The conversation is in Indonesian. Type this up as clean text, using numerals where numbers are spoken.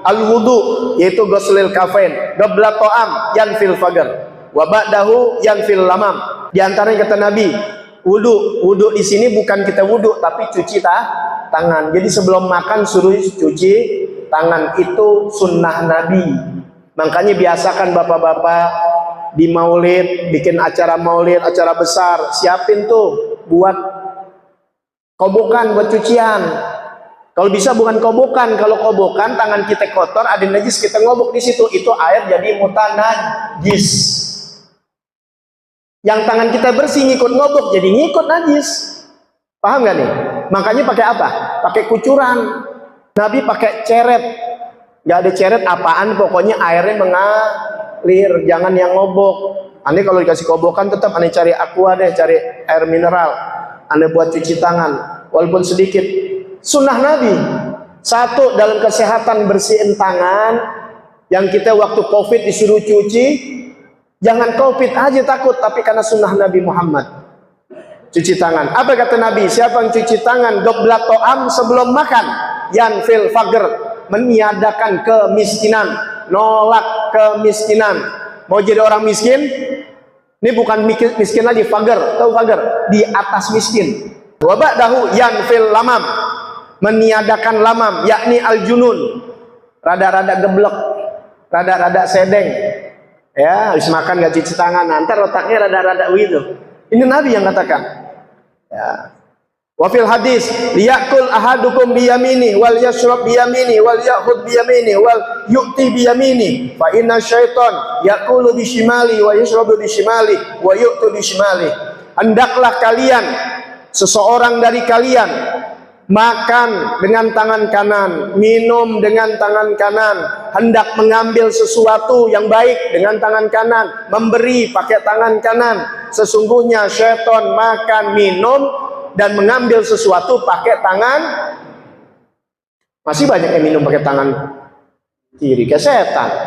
Al-wudu yaitu ghuslil kafain, qabla ta'am yanfil fagar, wa ba'dahu yanfil lamam. Di antaranya kata Nabi, wudu di sini bukan kita wudu tapi cuci tangan. Jadi sebelum makan suruh cuci tangan, itu sunnah Nabi. Makanya biasakan bapak-bapak di maulid, bikin acara maulid, acara besar, siapin tuh buat kobokan, buat cucian. Kalau bisa bukan kobokan, kalau kobokan tangan kita kotor, ada najis, kita ngobok di situ, itu air jadi mutanajis. Yang tangan kita bersih ngikut ngobok, jadi ngikut najis. Paham gak nih? Makanya pakai apa? Pakai kucuran. Nabi pakai ceret. Gak ada ceret apaan, pokoknya airnya mengalir, jangan yang ngobok. Anda kalau dikasih kobokan tetap Anda cari aqua deh, cari air mineral. Anda buat cuci tangan, walaupun sedikit. Sunnah Nabi. Satu, dalam kesehatan bersihin tangan. Yang kita waktu COVID disuruh cuci, jangan COVID aja takut, tapi karena sunnah Nabi Muhammad. Cuci tangan. Apa kata Nabi? Siapa yang cuci tangan qabla ta'am, sebelum makan, yanfil faqr, meniadakan kemiskinan, nolak kemiskinan. Mau jadi orang miskin? Ini bukan miskin lagi, faqr. Tahu faqr? Di atas miskin. Wa ba'dahu yanfil lamam, meniadakan lamam, yakni al-junun, rada-rada geblek, rada-rada sedeng. Ya, habis makan gak cuci tangan, nanti otaknya rada-rada gitu. Ini Nabi yang katakan. Ya. Wa fil hadis, liyakul ahadukum biyamini wal yashrab biyamini wal ya'khud biyamini wal yu'ti biyamini, fa inna syaitan yakulu bishimali wa yashrabu bishimali wa yu'tu bishimali. Hendaklah kalian, seseorang dari kalian, makan dengan tangan kanan, minum dengan tangan kanan, hendak mengambil sesuatu yang baik dengan tangan kanan, memberi pakai tangan kanan. Sesungguhnya syaitan makan, minum, dan mengambil sesuatu pakai tangan. Masih banyak yang minum pakai tangan kiri, ke setan.